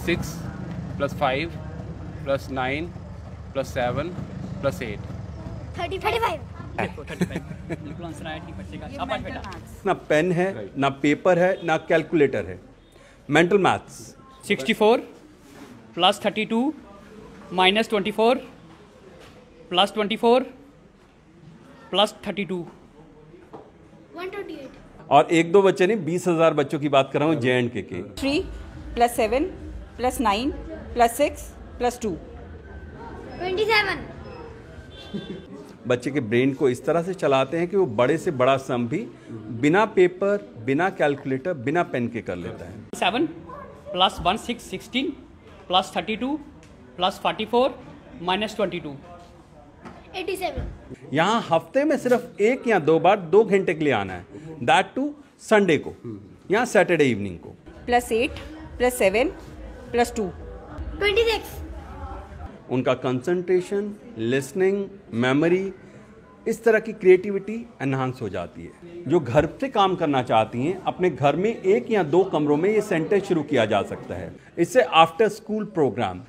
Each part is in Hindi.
6 + 5 + 9 + 7 + 8 35। देखो 35 बिल्कुल आंसर आया ठीक बच्चे का। शाबाश बेटा। ना पेन है, ना पेपर है, ना कैलकुलेटर है। Mental maths 64 + 32 - 24 + 24 + 32 128। और एक दो बच्चे नहीं, 20,000 बच्चों की बात कर रहा हूँ JNK के। 3 + 7 + 9 + 6 + 2 27। बच्चे के ब्रेन को इस तरह से चलाते हैं कि वो बड़े से बड़ा सम भी बिना पेपर, बिना कैलकुलेटर, बिना पेन के कर लेता है। 7 + 1 6 16 + 32 + 44 - 22 87। यहाँ हफ्ते में सिर्फ एक या दो बार 2 घंटे के लिए आना है, दैट टू संडे को या सैटरडे इवनिंग को। +8 + 7 + 2 26। उनका कंसंट्रेशन, लिसनिंग, मेमोरी, इस तरह की क्रिएटिविटी एनहांस हो जाती है। जो घर से काम करना चाहती हैं, अपने घर में 1 या 2 कमरों में ये सेंटर शुरू किया जा सकता है। इससे after school programme,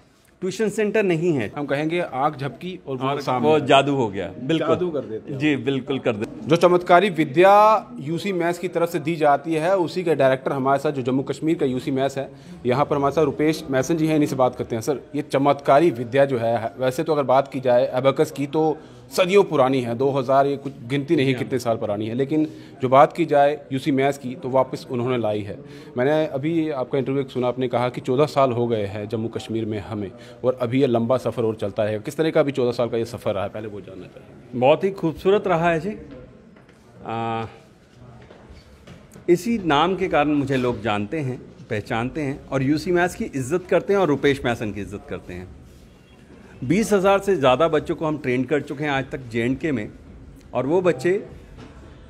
tuition centre नहीं है। हम कहेंगे आँख झपकी और वो सामने वो जादू हो गया, बिल्कुल जादू कर देते हैं। जी बिल्कुल कर देते। जो चमत्कारी विद्या यूसी मैथ्स की तरफ से दी जाती है, उसी के डायरेक्टर हमारे साथ, जो जम्मू कश्मीर का यूसी मैथ्स है, यहाँ पर हमारे साथ रुपेश मैसन जी हैं, इन्हीं से बात करते हैं। सर, ये चमत्कारी विद्या जो है, वैसे तो अगर बात की जाए एबेकस की तो सदियों पुरानी है, 2000, ये कुछ गिनती नहीं कितने साल पुरानी है, लेकिन जो बात की जाए यूसी मैथ्स की तो वापस उन्होंने लाई है। मैंने अभी आपका इंटरव्यू सुना, आपने कहा कि 14 साल हो गए हैं जम्मू कश्मीर में हमें, और अभी ये लंबा सफ़र और चलता है। किस तरह का अभी 14 साल का ये सफ़र रहा है, पहले वो जानना चाहिए। बहुत ही खूबसूरत रहा है जी। इसी नाम के कारण मुझे लोग जानते हैं, पहचानते हैं, और यूसी मैथ्स की इज्जत करते हैं और रुपेश मैसन की इज्जत करते हैं। 20,000 से ज़्यादा बच्चों को हम ट्रेन कर चुके हैं आज तक JNK में, और वो बच्चे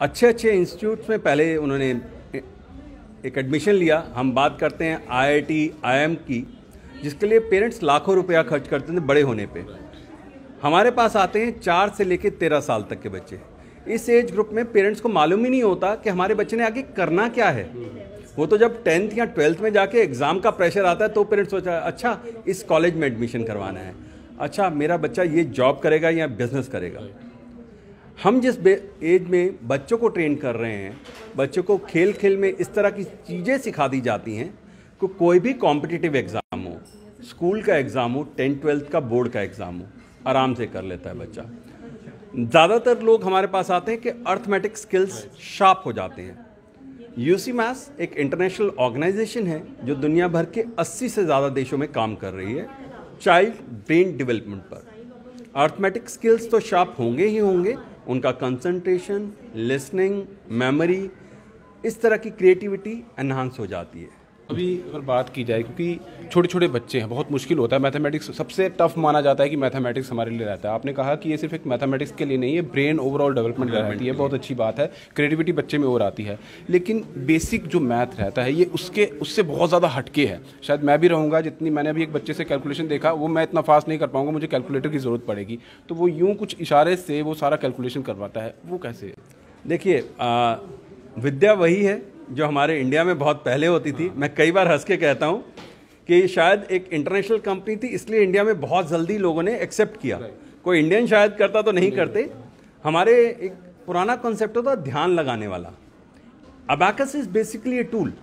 अच्छे अच्छे इंस्टीट्यूट्स में पहले उन्होंने एक एडमिशन लिया। हम बात करते हैं IIT, IIM की, जिसके लिए पेरेंट्स लाखों रुपया खर्च करते थे बड़े होने पे। हमारे पास आते हैं 4 से लेकर 13 साल तक के बच्चे। इस एज ग्रुप में पेरेंट्स को मालूम ही नहीं होता कि हमारे बच्चे ने आगे करना क्या है। वो तो जब 10th या 12th में जाके एग्ज़ाम का प्रेशर आता है तो पेरेंट्स सोचा अच्छा इस कॉलेज में एडमिशन करवाना है, अच्छा मेरा बच्चा ये जॉब करेगा या बिजनेस करेगा। हम जिस एज में बच्चों को ट्रेन कर रहे हैं, बच्चों को खेल खेल में इस तरह की चीज़ें सिखा दी जाती हैं कि कोई भी कॉम्पिटिटिव एग्ज़ाम हो, स्कूल का एग्ज़ाम हो, 10th-12th का बोर्ड का एग्ज़ाम हो, आराम से कर लेता है बच्चा। ज़्यादातर लोग हमारे पास आते हैं कि अर्थमेटिक स्किल्स शार्प हो जाते हैं। यूसी मैथ्स एक इंटरनेशनल ऑर्गेनाइजेशन है जो दुनिया भर के 80 से ज़्यादा देशों में काम कर रही है चाइल्ड ब्रेन डेवलपमेंट पर। अर्थमेटिक स्किल्स तो शार्प होंगे ही होंगे, उनका कंसंट्रेशन, लिसनिंग, मेमोरी, इस तरह की क्रिएटिविटी एनहांस हो जाती है। अभी अगर बात की जाए, क्योंकि छोटे छोटे बच्चे हैं, बहुत मुश्किल होता है मैथमेटिक्स, सबसे टफ माना जाता है कि मैथमेटिक्स हमारे लिए रहता है। आपने कहा कि ये सिर्फ एक मैथमेटिक्स के लिए नहीं है, ब्रेन ओवरऑल डेवलपमेंट रहती है, बहुत अच्छी बात है, क्रिएटिविटी बच्चे में और आती है। लेकिन बेसिक जो मैथ रहता है ये उससे बहुत ज़्यादा हटके है। शायद मैं भी रहूँगा, जितनी मैंने अभी एक बच्चे से कैलकुलेशन देखा, वो मैं इतना फास्ट नहीं कर पाऊँगा, मुझे कैलकुलेटर की ज़रूरत पड़ेगी, तो वो यूँ कुछ इशारे से वो सारा कैलकुलेशन करवाता है, वो कैसे? देखिए, विद्या वही है जो हमारे इंडिया में बहुत पहले होती थी। मैं कई बार हंस के कहता हूँ कि शायद एक इंटरनेशनल कंपनी थी, इसलिए इंडिया में बहुत जल्दी लोगों ने एक्सेप्ट किया। कोई इंडियन शायद करता तो नहीं करते। हमारे एक पुराना कॉन्सेप्ट होता ध्यान लगाने वाला। Abacus is basically a tool,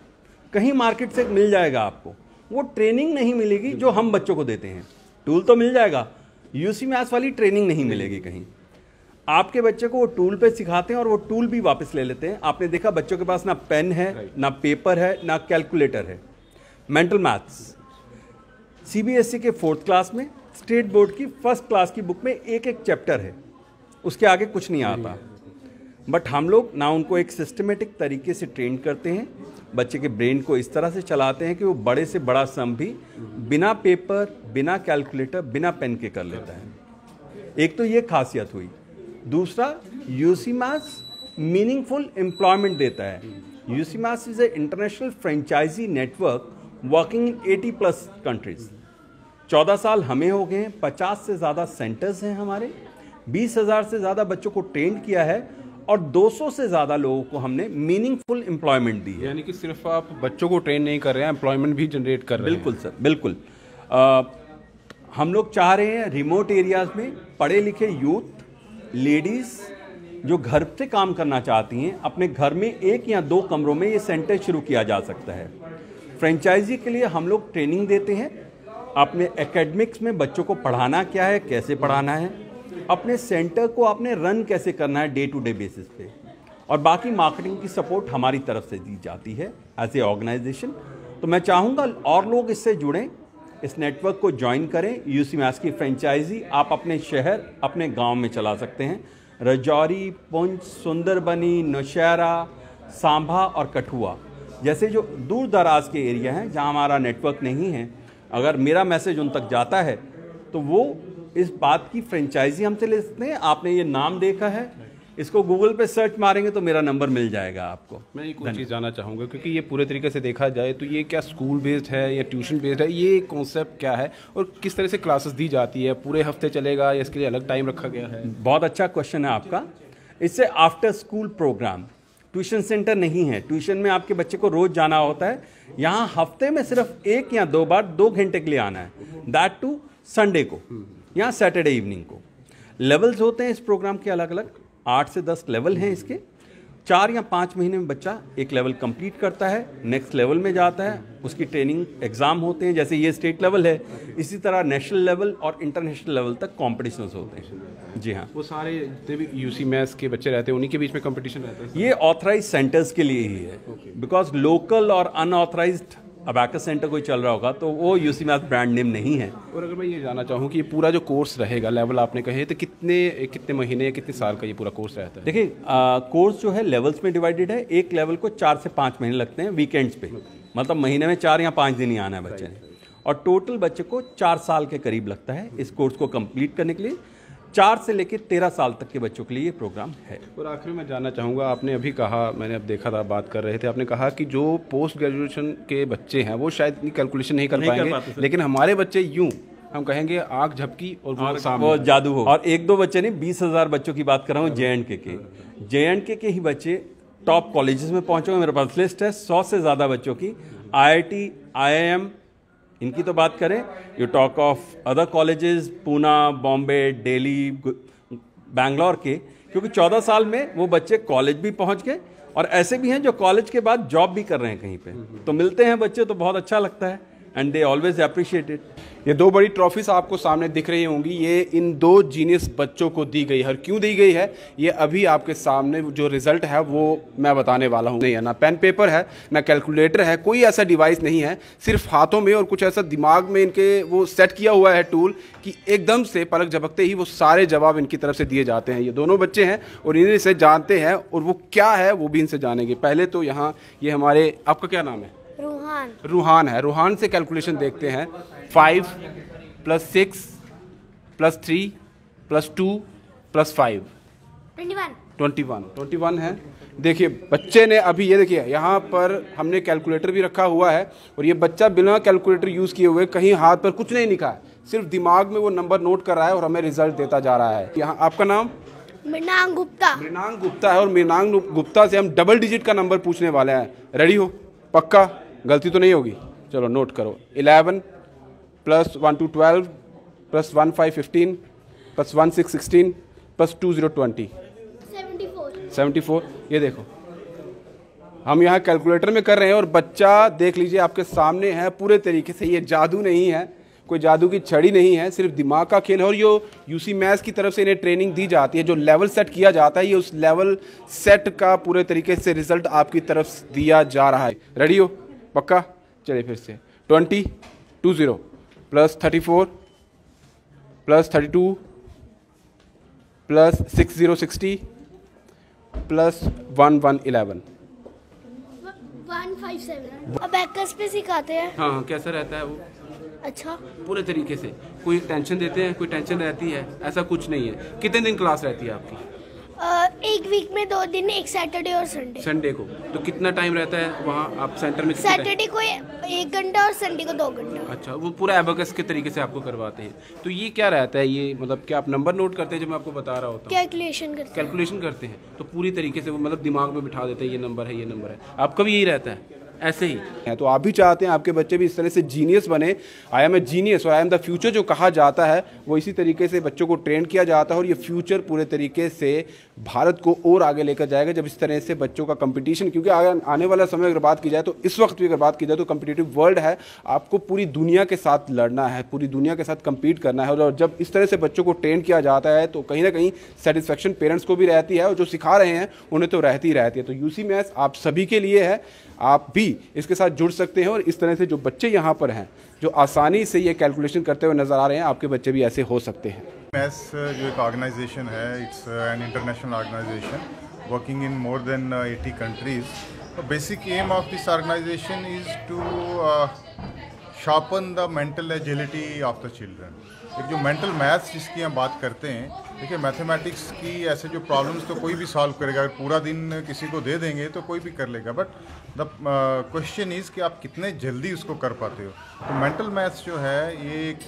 कहीं मार्केट से मिल जाएगा आपको, वो ट्रेनिंग नहीं मिलेगी जो हम बच्चों को देते हैं। टूल तो मिल जाएगा, यूसी मैथ्स वाली ट्रेनिंग नहीं मिलेगी कहीं। आपके बच्चे को वो टूल पे सिखाते हैं और वो टूल भी वापस ले लेते हैं। आपने देखा बच्चों के पास ना पेन है, ना पेपर है, ना कैलकुलेटर है। मेंटल मैथ्स CBSE के 4th क्लास में, स्टेट बोर्ड की 1st क्लास की बुक में एक एक चैप्टर है, उसके आगे कुछ नहीं आता। बट हम लोग ना उनको एक सिस्टमेटिक तरीके से ट्रेन करते हैं, बच्चे के ब्रेन को इस तरह से चलाते हैं कि वो बड़े से बड़ा सम भी बिना पेपर, बिना कैलकुलेटर, बिना पेन के कर लेता है। एक तो ये खासियत हुई। दूसरा, यूसी मैथ्स मीनिंगफुल एम्प्लॉयमेंट देता है। UC maths is a international franchise network working in 80+ countries. 14 साल हमें हो गए हैं, 50 से ज़्यादा सेंटर्स हैं हमारे, 20,000 से ज़्यादा बच्चों को ट्रेन किया है, और 200 से ज़्यादा लोगों को हमने मीनिंगफुल एम्प्लॉयमेंट दी है। यानी कि सिर्फ आप बच्चों को ट्रेन नहीं कर रहे हैं, एम्प्लॉयमेंट भी जनरेट कर रहे हैं। बिल्कुल सर, बिल्कुल। हम लोग चाह रहे हैं रिमोट एरियाज़ में पढ़े लिखे यूथ, लेडीज़ जो घर से काम करना चाहती हैं, अपने घर में 1 या 2 कमरों में ये सेंटर शुरू किया जा सकता है। फ्रेंचाइजी के लिए हम लोग ट्रेनिंग देते हैं, अपने एकेडमिक्स में बच्चों को पढ़ाना क्या है, कैसे पढ़ाना है, अपने सेंटर को आपने रन कैसे करना है डे टू डे बेसिस पे, और बाकी मार्केटिंग की सपोर्ट हमारी तरफ से दी जाती है एज ए ऑर्गेनाइजेशन। तो मैं चाहूँगा और लोग इससे जुड़ें, इस नेटवर्क को ज्वाइन करें। यूसी मैथ्स की फ्रेंचाइजी आप अपने शहर, अपने गांव में चला सकते हैं। रजौरी, पुंछ, सुंदरबनी, नौशहरा, सांभा और कठुआ जैसे जो दूर दराज के एरिया हैं जहां हमारा नेटवर्क नहीं है, अगर मेरा मैसेज उन तक जाता है तो वो इस बात की फ्रेंचाइजी हमसे ले सकते हैं। आपने ये नाम देखा है, इसको गूगल पे सर्च मारेंगे तो मेरा नंबर मिल जाएगा आपको। मैं एक और चीज़ जानना चाहूँगा, क्योंकि ये पूरे तरीके से देखा जाए तो ये क्या स्कूल बेस्ड है या ट्यूशन बेस्ड है, ये कॉन्सेप्ट क्या है और किस तरह से क्लासेस दी जाती है? पूरे हफ्ते चलेगा या इसके लिए अलग टाइम रखा गया है? बहुत अच्छा क्वेश्चन है आपका। इससे after school programme, tuition centre नहीं है। ट्यूशन में आपके बच्चे को रोज़ जाना होता है, यहाँ हफ्ते में सिर्फ 1 या 2 बार 2 घंटे के लिए आना है, दैट टू संडे को या सैटरडे इवनिंग को। लेवल्स होते हैं इस प्रोग्राम के अलग अलग, 8 से 10 लेवल हैं इसके। 4 या 5 महीने में बच्चा एक लेवल कंप्लीट करता है, नेक्स्ट लेवल में जाता है, उसकी ट्रेनिंग एग्जाम होते हैं, जैसे ये स्टेट लेवल है, इसी तरह नेशनल लेवल और इंटरनेशनल लेवल तक कॉम्पिटिशंस होते हैं। जी हाँ, वो सारे जितने भी यूसी मैथ्स के बच्चे रहते हैं उन्हीं के बीच में कंपटीशन रहता है? ये ऑथराइज सेंटर्स के लिए ही है, बिकॉज लोकल और अनऑथराइज्ड अबैकस सेंटर कोई चल रहा होगा तो वो यूसी मैथ्स ब्रांड नेम नहीं है। और अगर मैं ये जानना चाहूँ कि ये पूरा जो कोर्स रहेगा, लेवल आपने कहे, तो कितने महीने या कितने साल का ये पूरा कोर्स रहता है? देखिए, कोर्स जो है लेवल्स में डिवाइडेड है। एक लेवल को 4 से 5 महीने लगते हैं वीकेंड्स पे, मतलब महीने में 4 या 5 दिन ही आना है बच्चे ने, और टोटल बच्चे को 4 साल के करीब लगता है इस कोर्स को कंप्लीट करने के लिए। 4 से लेकर 13 साल तक के बच्चों के लिए ये प्रोग्राम है। और आखिर में मैं जानना चाहूँगा, आपने अभी कहा, मैंने अब देखा था, बात कर रहे थे, आपने कहा कि जो पोस्ट ग्रेजुएशन के बच्चे हैं वो शायद इतनी कैलकुलेशन नहीं कर पाएंगे, लेकिन हमारे बच्चे यूं हम कहेंगे आँख झपकी और वो जादू हो। और 1-2 बच्चे नहीं, 20,000 बच्चों की बात कर रहा हूँ जे.एंड.के के ही बच्चे टॉप कॉलेजेस में पहुँचे हुए। मेरे पास लिस्ट है 100 से ज़्यादा बच्चों की। IIT, IIM इनकी तो बात करें, you talk of other colleges, Poona, Bombay, Delhi, Bangalore के, क्योंकि 14 साल में वो बच्चे कॉलेज भी पहुंच गए, और ऐसे भी हैं जो कॉलेज के बाद जॉब भी कर रहे हैं कहीं पे। तो मिलते हैं बच्चे तो बहुत अच्छा लगता है, and they always appreciate it. ये 2 बड़ी ट्रॉफीज आपको सामने दिख रही होंगी, ये इन 2 जीनियस बच्चों को दी गई है। क्यों दी गई है ये अभी आपके सामने जो रिजल्ट है वो मैं बताने वाला हूँ। नहीं है ना पेन पेपर है, ना कैलकुलेटर है, कोई ऐसा डिवाइस नहीं है, सिर्फ हाथों में और कुछ ऐसा दिमाग में इनके वो सेट किया हुआ है टूल कि एकदम से पलक झपकते ही वो सारे जवाब इनकी तरफ से दिए जाते हैं। ये दोनों बच्चे हैं और इन्हें से जानते हैं, और वो क्या है वो भी इनसे जानेंगे। पहले तो यहाँ ये हमारे, आपका क्या नाम है? रूहान है। रूहान से कैलकुलेशन देखते हैं। 5 + 6 + 3 + 2 + 5 21 है। देखिए बच्चे ने अभी, ये देखिए यहाँ पर हमने कैलकुलेटर भी रखा हुआ है, और ये बच्चा बिना कैलकुलेटर यूज़ किए हुए कहीं हाथ पर कुछ नहीं लिखा है, सिर्फ दिमाग में वो नंबर नोट कर रहा है और हमें रिजल्ट देता जा रहा है। यहाँ आपका नाम? मृणांक गुप्ता। मृणांक गुप्ता है, और मृणांक गुप्ता से हम डबल डिजिट का नंबर पूछने वाले हैं। रेडी हो? पक्का? गलती तो नहीं होगी? चलो नोट करो। 11 + 1 2 12 + 1 5 15 + 1 6 16 + 2 0 20 74। ये देखो हम यहाँ कैलकुलेटर में कर रहे हैं, और बच्चा देख लीजिए आपके सामने है पूरे तरीके से। ये जादू नहीं है, कोई जादू की छड़ी नहीं है, सिर्फ दिमाग का खेल है। और ये यूसी मैथ्स की तरफ से इन्हें ट्रेनिंग दी जाती है, जो लेवल सेट किया जाता है, ये उस लेवल सेट का पूरे तरीके से रिजल्ट आपकी तरफ दिया जा रहा है। रेडी हो? पक्का? चलिए फिर से 20 20 + 34 + 32 + 60 60 + 1 1 11 157। अबैकस पे सिखाते हैं। हाँ, कैसा रहता है वो? अच्छा, पूरे तरीके से। कोई टेंशन देते हैं, कोई टेंशन रहती है? ऐसा कुछ नहीं है। कितने दिन क्लास रहती है आपकी? एक वीक में 2 दिन, एक सैटरडे और संडे। संडे को। तो कितना टाइम रहता है वहाँ आप सेंटर में? सैटरडे को 1 घंटा और संडे को 2 घंटा। अच्छा, वो पूरा एबेकस के तरीके से आपको करवाते हैं। तो ये क्या रहता है, ये मतलब क्या आप नंबर नोट करते हैं जो मैं आपको बता रहा होता हूँ? कैलकुलेशन करते हैं, तो पूरी तरीके से वो मतलब दिमाग में बिठा देते हैं, ये नंबर है, ये नंबर है। आपका भी यही रहता है ऐसे ही है? तो आप भी चाहते हैं आपके बच्चे भी इस तरह से जीनियस बने। आई एम ए जीनियस और आई एम द फ्यूचर जो कहा जाता है, वो इसी तरीके से बच्चों को ट्रेन किया जाता है और ये फ्यूचर पूरे तरीके से भारत को और आगे लेकर जाएगा जब इस तरह से बच्चों का कंपटीशन, क्योंकि आने वाला समय अगर बात की जाए तो इस वक्त भी अगर बात की जाए तो कंपिटिटिव वर्ल्ड है। आपको पूरी दुनिया के साथ लड़ना है, पूरी दुनिया के साथ कम्पीट करना है और जब इस तरह से बच्चों को ट्रेन किया जाता है तो कहीं ना कहीं सेटिस्फेक्शन पेरेंट्स को भी रहती है और जो सिखा रहे हैं उन्हें तो रहती ही रहती है। तो यूसी मैथ्स आप सभी के लिए है, आप भी इसके साथ जुड़ सकते हैं और इस तरह से जो बच्चे यहाँ पर हैं जो आसानी से ये कैलकुलेशन करते हुए नजर आ रहे हैं, आपके बच्चे भी ऐसे हो सकते हैं। मैथ्स जो एक ऑर्गेनाइजेशन है, it's an international organisation working in more than 80 countries. The basic aim of this organisation is to sharpen the mental agility of the children. एक जो मेंटल मैथ्स जिसकी हम बात करते हैं, देखिए मैथमेटिक्स की ऐसे जो प्रॉब्लम्स तो कोई भी सॉल्व करेगा, अगर पूरा दिन किसी को दे देंगे तो कोई भी कर लेगा, बट द क्वेश्चन इज़ कि आप कितने जल्दी उसको कर पाते हो। तो मेंटल मैथ्स जो है ये एक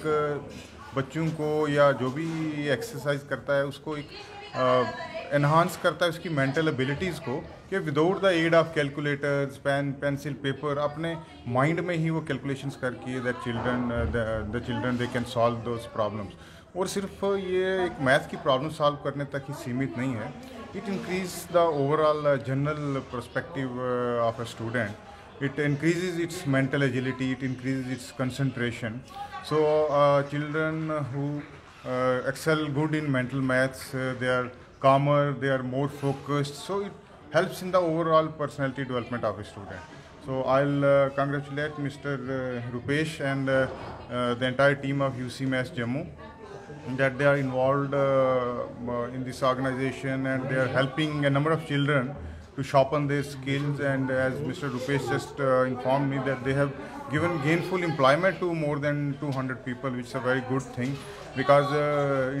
बच्चों को या जो भी एक्सरसाइज करता है उसको एक एनहांस करता है उसकी मेंटल एबिलिटीज़ को, कि without the aid of calculators, pencil, paper, अपने माइंड में ही वो कैलकुलेशंस करके the children they can solve those problems. और सिर्फ ये एक मैथ की प्रॉब्लम सॉल्व करने तक ही सीमित नहीं है, it increase the overall general perspective of a student, it increases its mental agility, it increases its concentration. So children who excel good in mental maths, they are calmer, they are more focused, so it helps in the overall personality development of a student. So I'll congratulate Mr. Rupesh and the entire team of UC Maths Jammu that they are involved in this organization and they are helping a number of children to sharpen their skills. And as Mr. Rupesh just informed me that they have given gainful employment to more than 200 people, which is a very good thing, because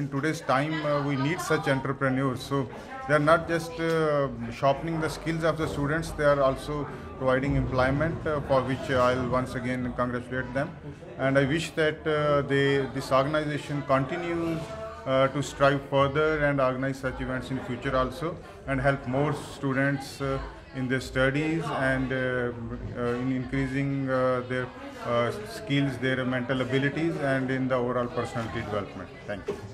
in today's time we need such entrepreneurs. So they are not just sharpening the skills of the students, they are also providing employment, for which I'll once again congratulate them. And I wish that this organization continues to strive further and organize such events in future also, and help more students in their studies and in increasing their skills, their mental abilities, and in the overall personality development. Thank you.